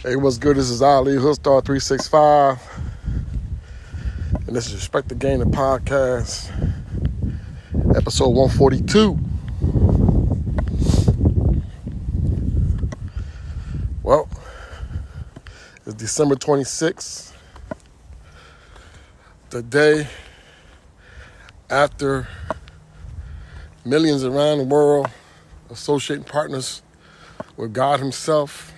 Hey, what's good? This is Ali, Hoodstar 365. And this is Respect the Game, the podcast, episode 142. Well, it's December 26th, the day after millions around the world associating partners with God Himself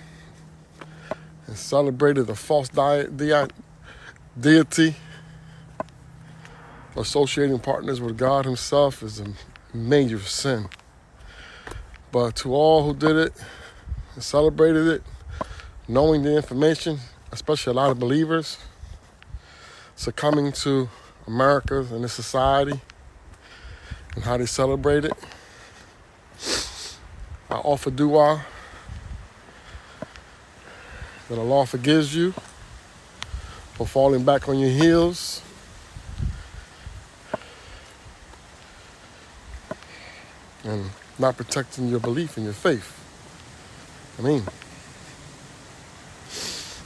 and celebrated a false deity. Associating partners with God Himself is a major sin. But to all who did it and celebrated it, knowing the information, especially a lot of believers, succumbing to America and this society and how they celebrate it, I offer dua that Allah forgives you for falling back on your heels and not protecting your belief and your faith.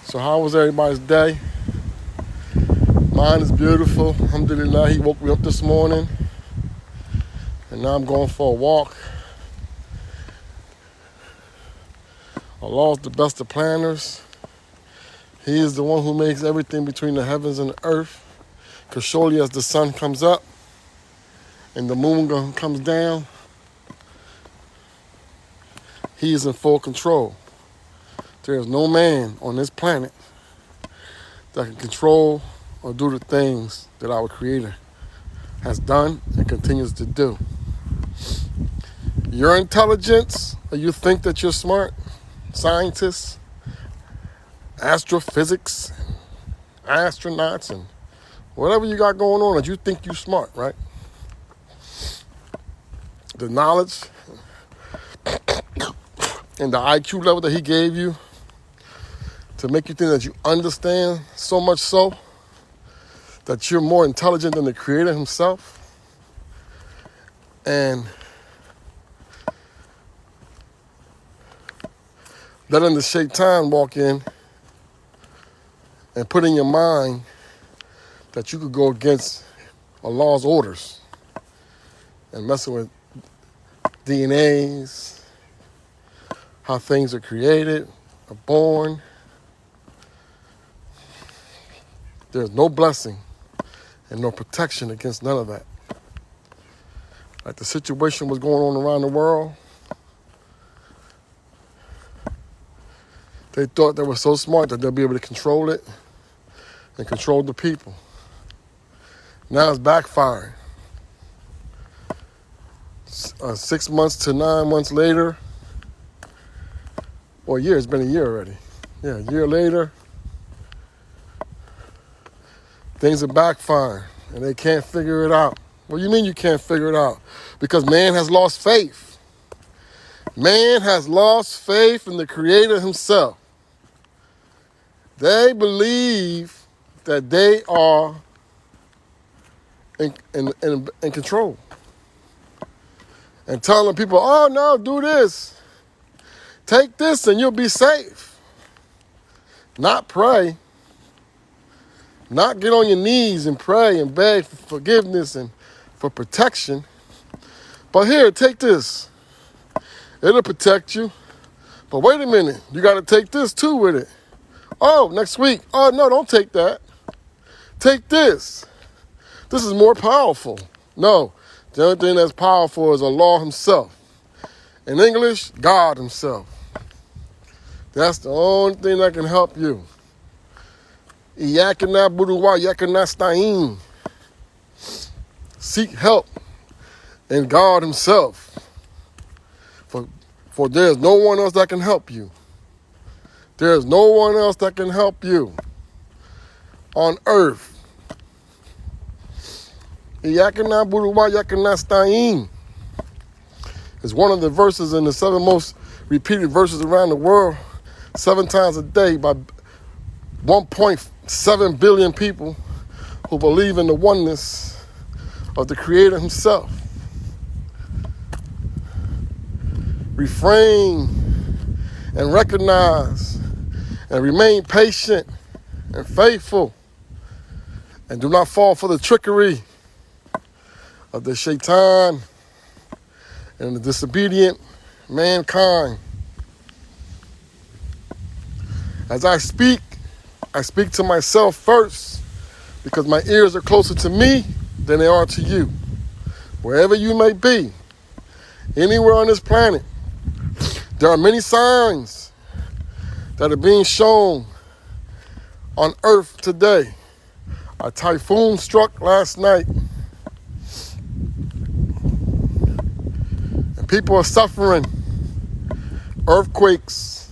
So how was everybody's day? Mine is beautiful. Alhamdulillah, He woke me up this morning. And now I'm going for a walk. Allah's the best of planners. He is the one who makes everything between the heavens and the earth. Because surely as the sun comes up and the moon comes down, He is in full control. There is no man on this planet that can control or do the things that our Creator has done and continues to do. Your intelligence, or you think that you're smart, scientists, astrophysics, astronauts, and whatever you got going on, that you think you're smart, right? The knowledge and the IQ level that He gave you to make you think that you understand so much so that you're more intelligent than the Creator Himself. And letting the shaitan walk in and put in your mind that you could go against Allah's orders and messing with DNAs, how things are created, are born. There's no blessing and no protection against none of that. Like the situation was going on around the world, they thought they were so smart that they'll be able to control it and control the people. Now it's backfiring. 6 months to 9 months later, or a year, it's been a year already. Yeah, a year later, things are backfiring and they can't figure it out. What do you mean you can't figure it out? Because man has lost faith. Man has lost faith in the Creator Himself. They believe that they are in control. And telling people, oh no, do this. Take this and you'll be safe. Not pray. Not get on your knees and pray and beg for forgiveness and for protection. But here, take this. It'll protect you. But wait a minute, you got to take this too with it. Oh, next week. Oh, no, don't take that. Take this. This is more powerful. No, the only thing that's powerful is Allah Himself. In English, God Himself. That's the only thing that can help you. Iyaka na'budu wa iyaka nasta'in. Seek help in God Himself. For there is no one else that can help you. There is no one else that can help you on earth. Iyaka na'budu wa iyaka nasta'in is one of the verses in the 7 most repeated verses around the world, 7 times a day by 1.7 billion people who believe in the oneness of the Creator Himself. Refrain and recognize and remain patient and faithful, and do not fall for the trickery of the shaitan and the disobedient mankind. As I speak to myself first, because my ears are closer to me than they are to you. Wherever you may be, anywhere on this planet, there are many signs that are being shown on Earth today. A typhoon struck last night, and people are suffering. Earthquakes,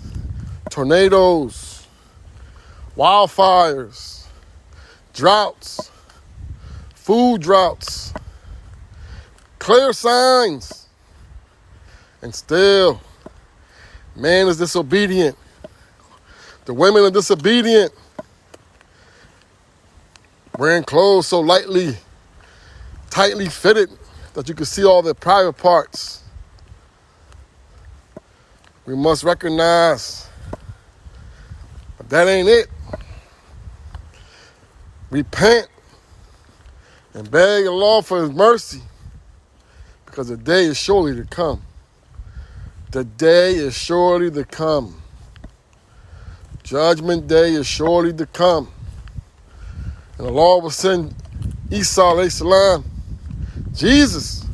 tornadoes, wildfires, droughts, food droughts, clear signs, and still, man is disobedient. The women are disobedient, wearing clothes so lightly, tightly fitted that you can see all their private parts. We must recognize that ain't it. Repent and beg the Lord for his mercy, because the day is surely to come. The day is surely to come. Judgment day is surely to come. And the Lord will send Isa alayhi salam, Jesus,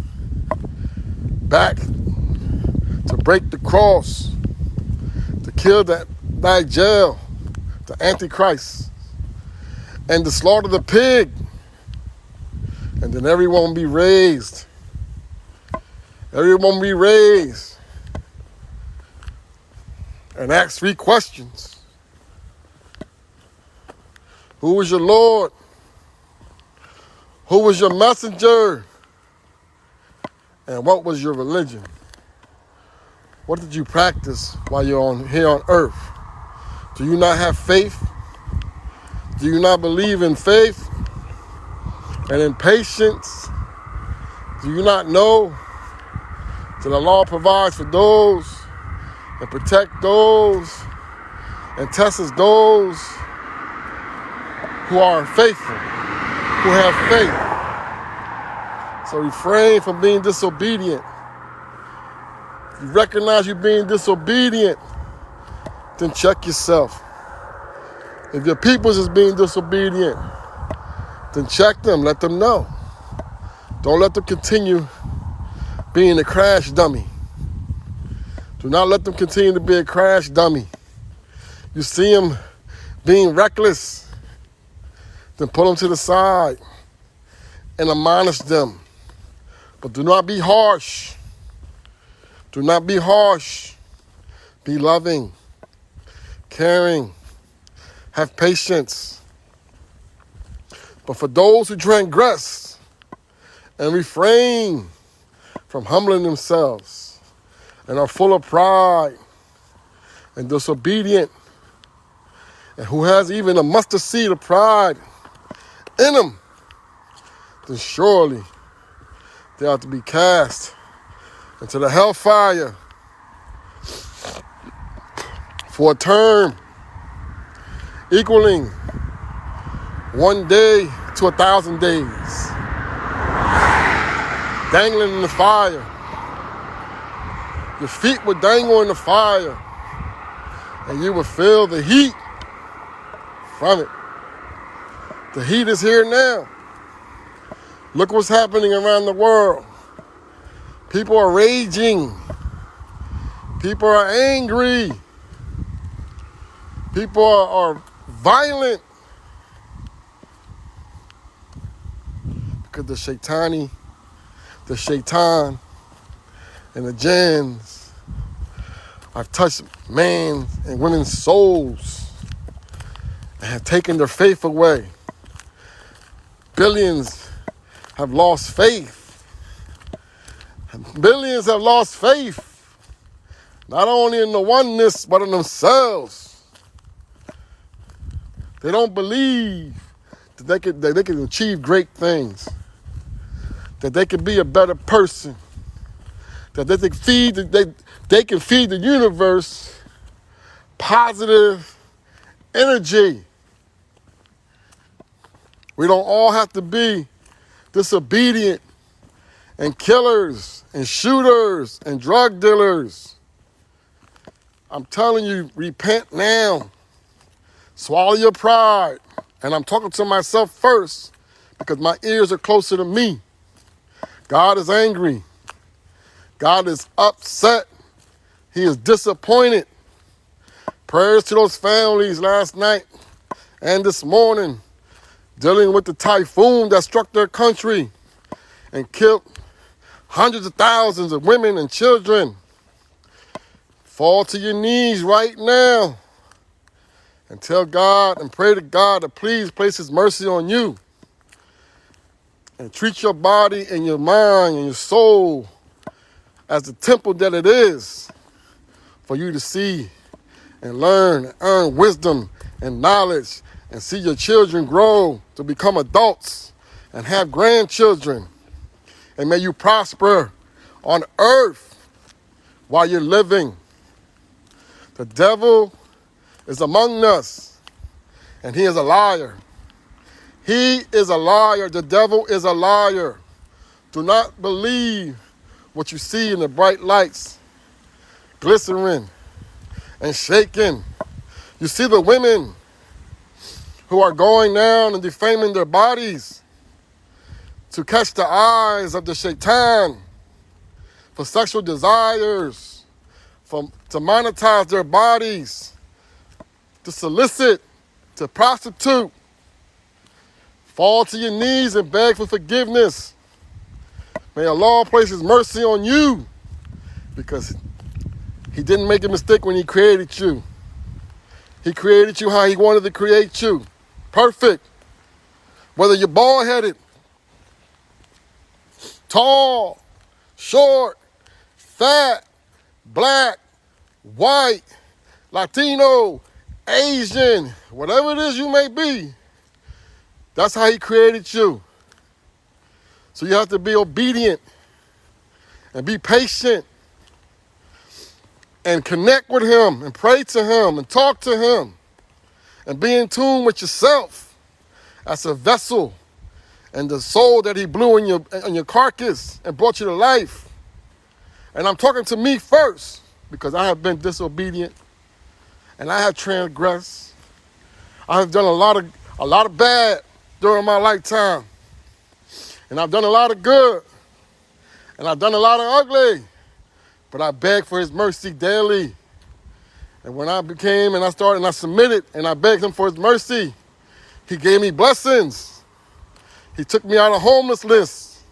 back to break the cross, to kill that Dajjal, the Antichrist, and to slaughter the pig. And then everyone will be raised. Everyone will be raised and ask 3 questions. Who was your Lord? Who was your messenger? And what was your religion? What did you practice while you're here on earth? Do you not have faith? Do you not believe in faith and in patience? Do you not know that the law provides for those and protect those and tests those who are faithful, who have faith? So refrain from being disobedient. If you recognize you're being disobedient, then check yourself. If your peoples is being disobedient, then check them, let them know. Don't let them continue being a crash dummy. Do not let them continue to be a crash dummy. You see them being reckless, then pull them to the side and admonish them. But do not be harsh. Do not be harsh. Be loving, caring, have patience. But for those who transgress and refrain from humbling themselves and are full of pride and disobedient, and who has even a mustard seed of pride in them, then surely they ought to be cast into the hellfire for a term equaling 1 day to 1,000 days, dangling in the fire. Your feet would dangle in the fire, and you would feel the heat from it. The heat is here now. Look what's happening around the world. People are raging. People are angry. People are violent. Because the shaitan, and the jinns have touched man and women's souls and have taken their faith away. Billions have lost faith. Billions have lost faith, not only in the oneness, but in themselves. They don't believe that they can achieve great things, that they can be a better person, that they can feed the universe positive energy. We don't all have to be disobedient and killers and shooters and drug dealers. I'm telling you, repent now. Swallow your pride. And I'm talking to myself first because my ears are closer to me. God is angry. God is upset. He is disappointed. Prayers to those families last night and this morning dealing with the typhoon that struck their country and killed hundreds of thousands of women and children. Fall to your knees right now and tell God and pray to God to please place his mercy on you and treat your body and your mind and your soul as the temple that it is for you to see and learn and earn wisdom and knowledge and see your children grow to become adults and have grandchildren. And may you prosper on earth while you're living. The devil is among us, and he is a liar. He is a liar. The devil is a liar. Do not believe what you see in the bright lights, glittering and shaking. You see the women who are going down and defaming their bodies to catch the eyes of the shaitan for sexual desires, to monetize their bodies, to solicit, to prostitute. Fall to your knees and beg for forgiveness. May Allah place his mercy on you because he didn't make a mistake when he created you. He created you how he wanted to create you. Perfect. Whether you're bald-headed, tall, short, fat, black, white, Latino, Asian, whatever it is you may be, that's how he created you. So you have to be obedient and be patient and connect with him and pray to him and talk to him and be in tune with yourself as a vessel and the soul that he blew in your carcass and brought you to life. And I'm talking to me first because I have been disobedient and I have transgressed. I have done a lot of bad during my lifetime. And I've done a lot of good. And I've done a lot of ugly. But I beg for his mercy daily. And when I submitted and I begged him for his mercy, he gave me blessings. He took me out of homelessness.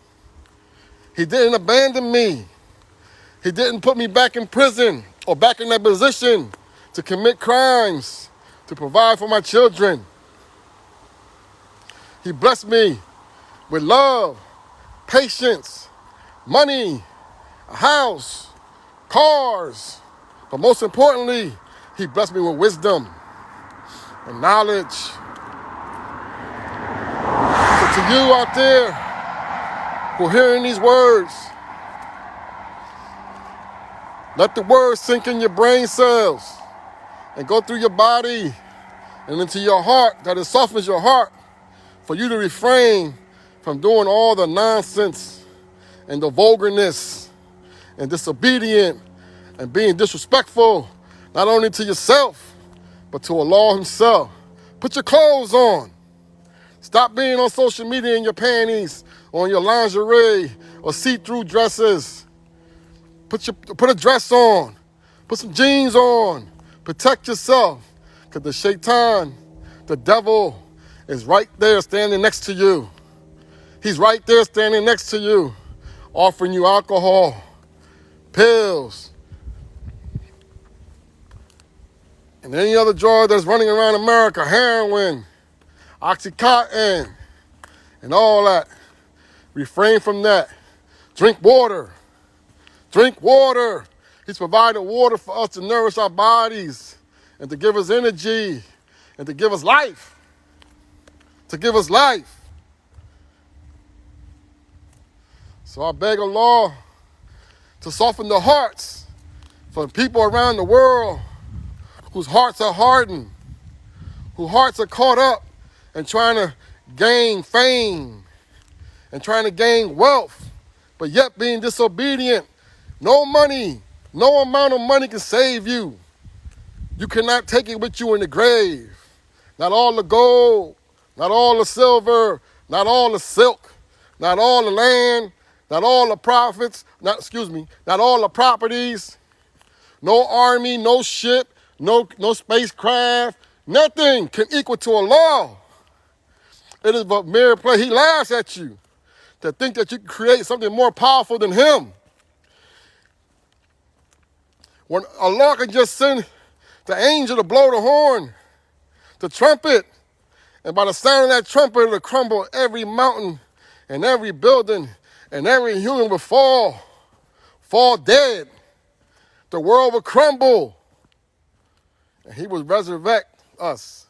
He didn't abandon me. He didn't put me back in prison or back in that position to commit crimes, to provide for my children. He blessed me with love, patience, money, a house, cars. But most importantly, he blessed me with wisdom and knowledge. So to you out there who are hearing these words, let the words sink in your brain cells and go through your body and into your heart, that it softens your heart for you to refrain from doing all the nonsense and the vulgarness and disobedient and being disrespectful, not only to yourself, but to Allah himself. Put your clothes on. Stop being on social media in your panties, or in your lingerie, or see-through dresses. Put a dress on. Put some jeans on. Protect yourself. Because the shaitan, the devil, is right there standing next to you. He's right there standing next to you, offering you alcohol, pills, and any other drug that's running around America, heroin, Oxycontin, and all that. Refrain from that. Drink water. Drink water. He's provided water for us to nourish our bodies and to give us energy and to give us life. To give us life. So I beg Allah to soften the hearts for people around the world whose hearts are hardened, whose hearts are caught up in trying to gain fame and trying to gain wealth, but yet being disobedient. No money, no amount of money can save you. You cannot take it with you in the grave. Not all the gold, not all the silver, not all the silk, not all the land, not all the profits, not all the properties, no army, no ship, no spacecraft, nothing can equal to Allah. It is but mere play. He laughs at you to think that you can create something more powerful than him. When Allah can just send the angel to blow the horn, the trumpet, and by the sound of that trumpet, it'll crumble every mountain and every building, and every human will fall dead. The world will crumble, and he will resurrect us.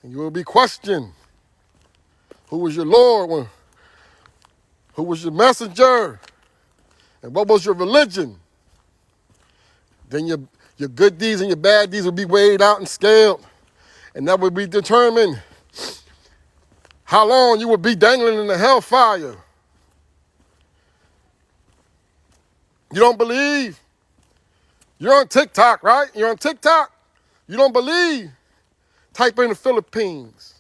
And you will be questioned. Who was your Lord? Who was your messenger? And what was your religion? Then your good deeds and your bad deeds will be weighed out and scaled. And that will be determined how long you will be dangling in the hellfire. You don't believe? You're on TikTok, right? You're on TikTok? You don't believe? Type in the Philippines.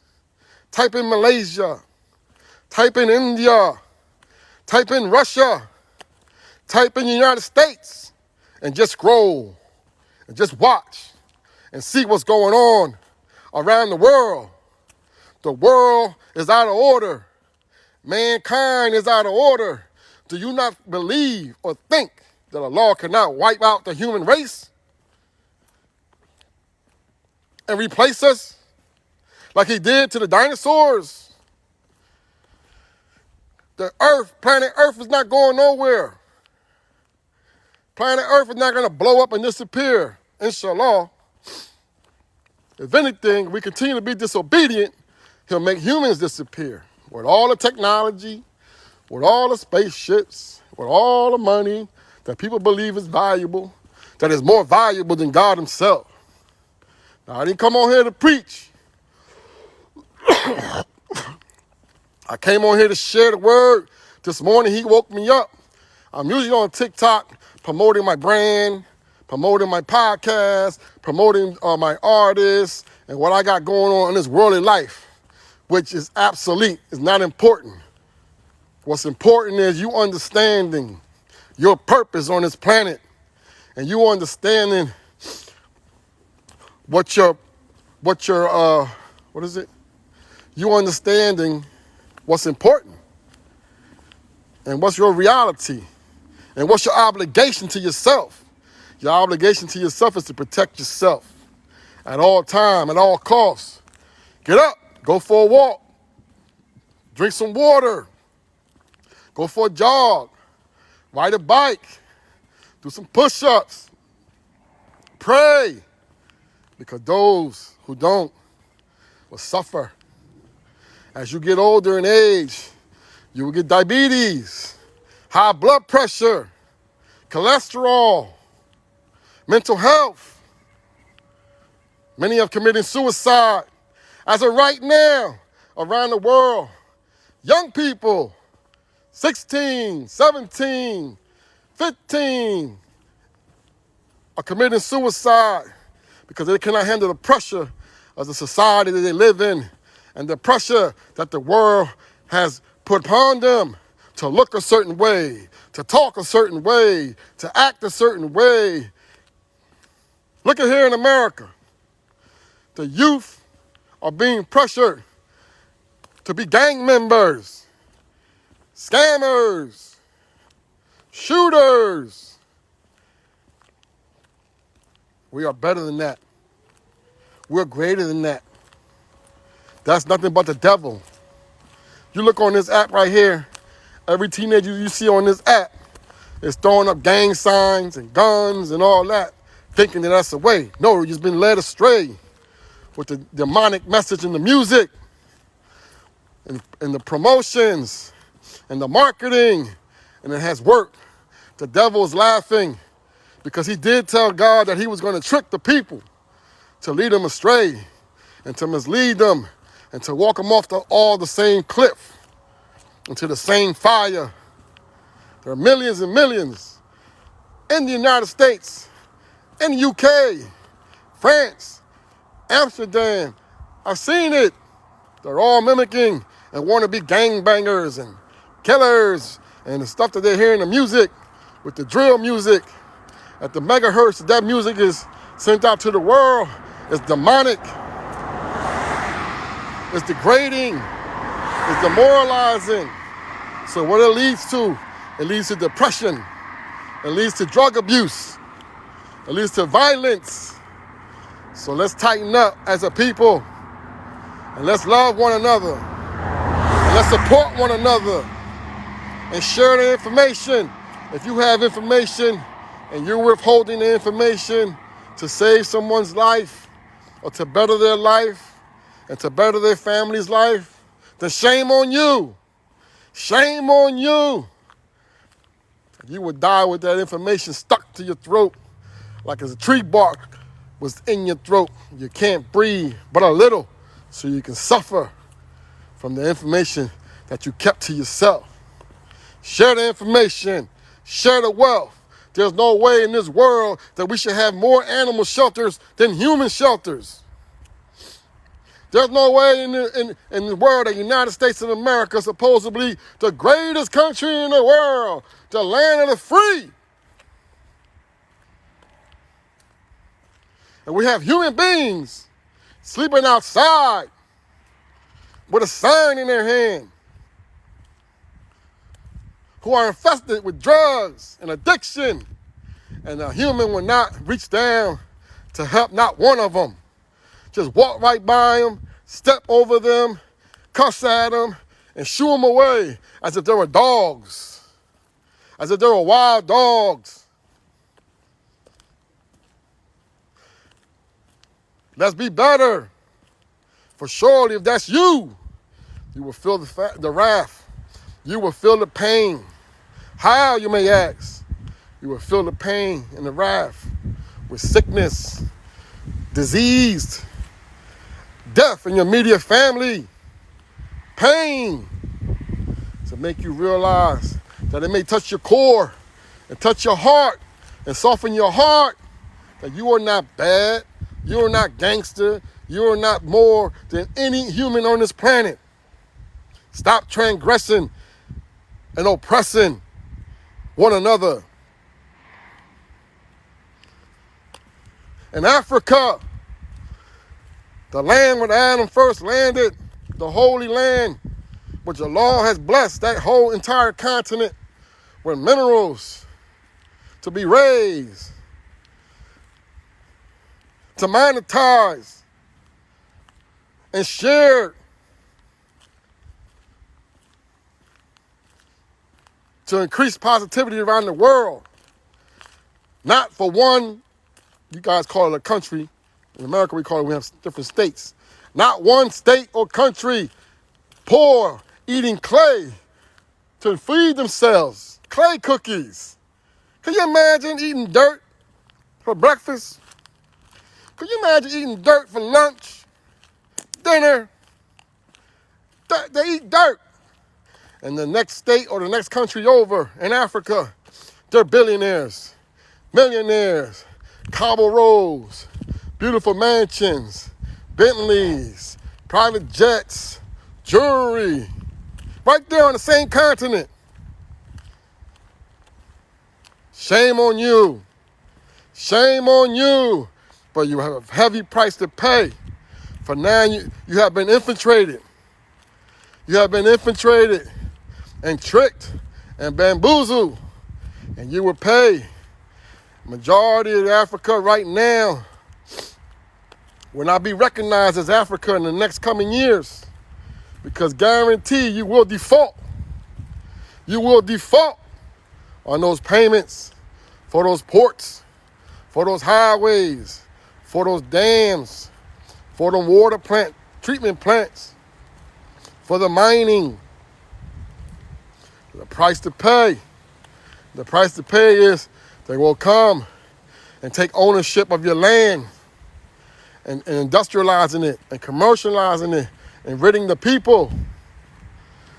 Type in Malaysia. Type in India. Type in Russia. Type in the United States. And just scroll. And just watch. And see what's going on around the world. The world is out of order. Mankind is out of order. Do you not believe or think that Allah cannot wipe out the human race and replace us like he did to the dinosaurs? The earth, planet Earth is not going nowhere. Planet Earth is not going to blow up and disappear, inshallah. If anything, we continue to be disobedient, he'll make humans disappear. With all the technology, with all the spaceships, with all the money that people believe is valuable, that is more valuable than God himself. Now, I didn't come on here to preach. I came on here to share the word. This morning, he woke me up. I'm usually on TikTok promoting my brand, promoting my podcast, promoting my artists, and what I got going on in this worldly life, which is obsolete, is not important. What's important is you understanding your purpose on this planet, and you understanding you understanding what's important, and what's your reality, and what's your obligation to yourself. Your obligation to yourself is to protect yourself at all time, at all costs. Get up, go for a walk, drink some water, go for a jog, ride a bike, do some push-ups, pray, because those who don't will suffer. As you get older in age, you will get diabetes, high blood pressure, cholesterol, mental health. Many are committing suicide. As of right now, around the world, young people, 16, 17, 15, are committing suicide because they cannot handle the pressure of the society that they live in and the pressure that the world has put upon them to look a certain way, to talk a certain way, to act a certain way. Look at here in America. The youth are being pressured to be gang members, scammers, shooters. We are better than that. We're greater than that. That's nothing but the devil. You look on this app right here, every teenager you see on this app is throwing up gang signs and guns and all that, thinking that that's the way. No, you've been led astray with the demonic message in the music and the promotions and the marketing, and it has worked. The devil is laughing because he did tell God that he was going to trick the people to lead them astray. and to mislead them and to walk them off all the same cliff into the same fire. There are millions and millions in the United States, in the UK, France, Amsterdam. I've seen it. They're all mimicking and want to be gangbangers and killers and the stuff that they hear in the music with the drill music at the megahertz that music is sent out to the world. It's demonic. It's degrading. It's demoralizing. So what it leads to depression. It leads to drug abuse. It leads to violence. So let's tighten up as a people. And let's love one another. And let's support one another. And share the information. If you have information and you're withholding the information to save someone's life or to better their life and to better their family's life, then shame on you. Shame on you. You would die with that information stuck to your throat like as a tree bark was in your throat. You can't breathe but a little, so you can suffer from the information that you kept to yourself. Share the information. Share the wealth. There's no way in this world that we should have more animal shelters than human shelters. There's no way in the world that the United States of America is supposedly the greatest country in the world, the land of the free. And we have human beings sleeping outside with a sign in their hand who are infested with drugs and addiction. And a human will not reach down to help not one of them. Just walk right by them, step over them, cuss at them, and shoo them away as if they were dogs, as if they were wild dogs. Let's be better. For surely if that's you, you will feel the wrath. You will feel the pain. How, you may ask? You will feel the pain and the wrath with sickness, diseased, death in your immediate family, pain, to make you realize that it may touch your core and touch your heart and soften your heart, that you are not bad, you are not gangster, you are not more than any human on this planet. Stop transgressing and oppressing one another. In Africa, the land where Adam first landed, the Holy Land, which the law has blessed that whole entire continent with minerals to be raised, to monetize and shared, to increase positivity around the world. Not for one, you guys call it a country. In America, we have different states. Not one state or country poor, eating clay to feed themselves. Clay cookies. Can you imagine eating dirt for breakfast? Can you imagine eating dirt for lunch, dinner? They eat dirt. And the next state or the next country over in Africa, they're billionaires, millionaires, cobble roads, beautiful mansions, Bentleys, private jets, jewelry, right there on the same continent. Shame on you. Shame on you. But you have a heavy price to pay. For now, you have been infiltrated. You have been infiltrated and tricked and bamboozled. And you will pay. Majority of Africa right now will not be recognized as Africa in the next coming years. Because guarantee you will default. You will default on those payments for those ports, for those highways, for those dams, for the water treatment plants, for the mining. The price to pay. The price to pay is they will come and take ownership of your land and industrializing it and commercializing it and ridding the people.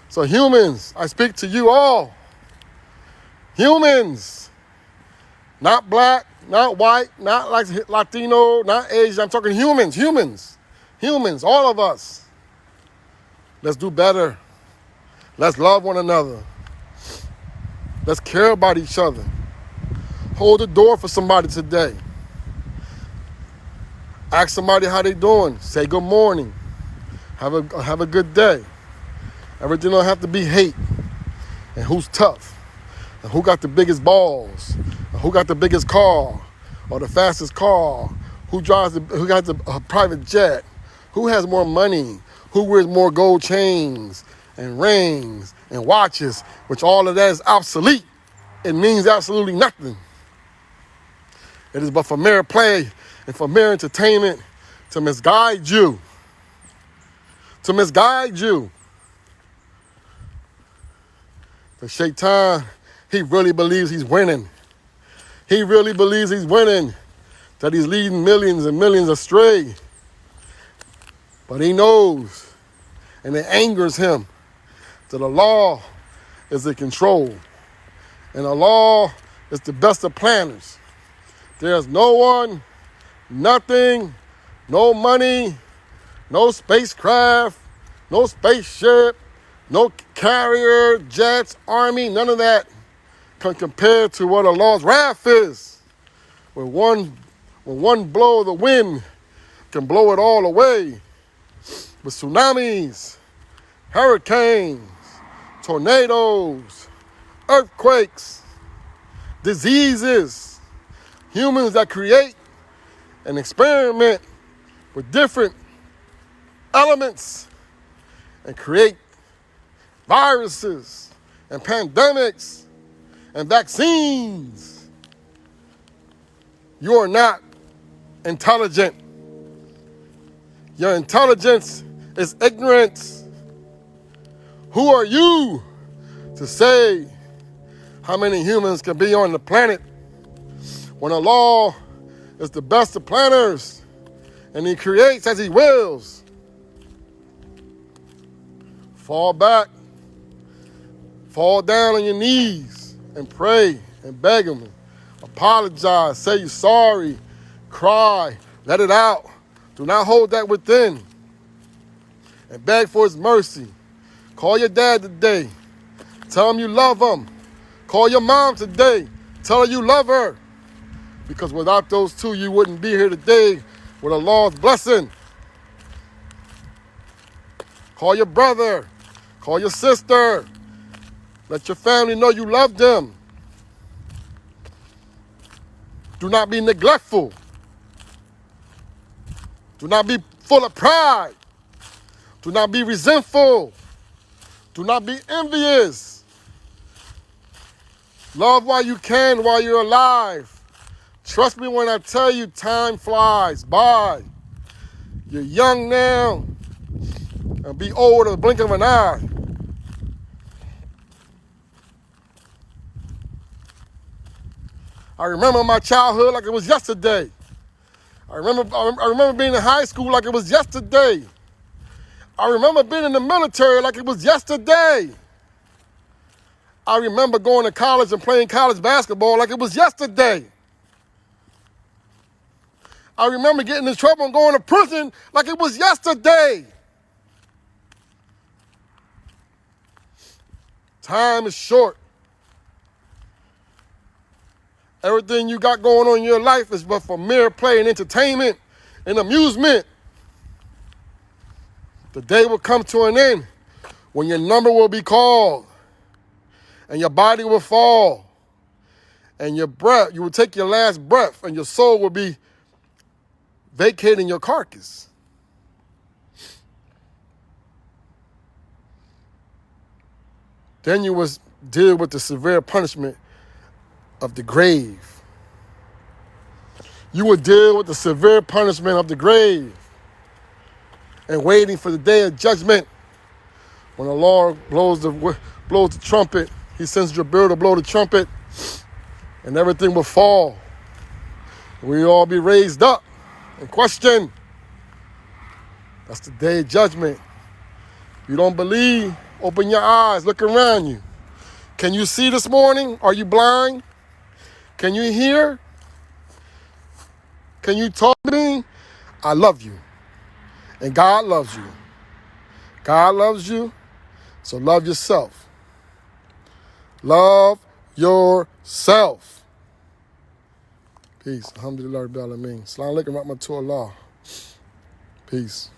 So humans, I speak to you all. Humans, not black, not white, not like Latino, not Asian. I'm talking humans, all of us. Let's do better. Let's love one another. Let's care about each other. Hold the door for somebody today. Ask somebody how they doing. Say good morning. Have a good day. Everything don't have to be hate. And who's tough. And who got the biggest balls. And who got the biggest car. Or the fastest car. Who got a private jet. Who has more money. Who wears more gold chains and rings and watches. Which all of that is obsolete. It means absolutely nothing. It is but for mere play and for mere entertainment to misguide you. To misguide you. The Shaitan, he really believes he's winning. He really believes he's winning. That he's leading millions and millions astray. But he knows, and it angers him, that the law is in control. And the law is the best of planners. There's no one, nothing, no money, no spacecraft, no spaceship, no carrier, jets, army, none of that can compare to what Allah's wrath is. When one blow of the wind can blow it all away. With tsunamis, hurricanes, tornadoes, earthquakes, diseases, humans that create and experiment with different elements and create viruses and pandemics and vaccines. You are not intelligent. Your intelligence is ignorance. Who are you to say how many humans can be on the planet when Allah is the best of planners and he creates as he wills? Fall back, fall down on your knees and pray and beg him. Apologize, say you're sorry, cry, let it out. Do not hold that within. And beg for his mercy. Call your dad today. Tell him you love him. Call your mom today. Tell her you love her. Because without those two, you wouldn't be here today with Allah's blessing. Call your brother. Call your sister. Let your family know you love them. Do not be neglectful. Do not be full of pride. Do not be resentful. Do not be envious. Love while you can, while you're alive. Trust me when I tell you time flies by. You're young now and be old in the blink of an eye. I remember my childhood like it was yesterday. I remember being in high school like it was yesterday. I remember being in the military like it was yesterday. I remember going to college and playing college basketball like it was yesterday. I remember getting in trouble and going to prison like it was yesterday. Time is short. Everything you got going on in your life is but for mere play and entertainment and amusement. The day will come to an end when your number will be called and your body will fall and your breath, you will take your last breath and your soul will be vacating your carcass. Then you will deal with the severe punishment of the grave. You will deal with the severe punishment of the grave and waiting for the day of judgment when the Lord blows the trumpet. He sends Jibril to blow the trumpet and everything will fall. We all be raised up and questioned. That's the day of judgment. You don't believe? Open your eyes. Look around you. Can you see this morning? Are you blind? Can you hear? Can you talk to me? I love you. And God loves you. God loves you. So love yourself. Love yourself. Peace. Alhamdulillah Rabbil Alameen. Assalamu alaikum rahmatullah. Peace.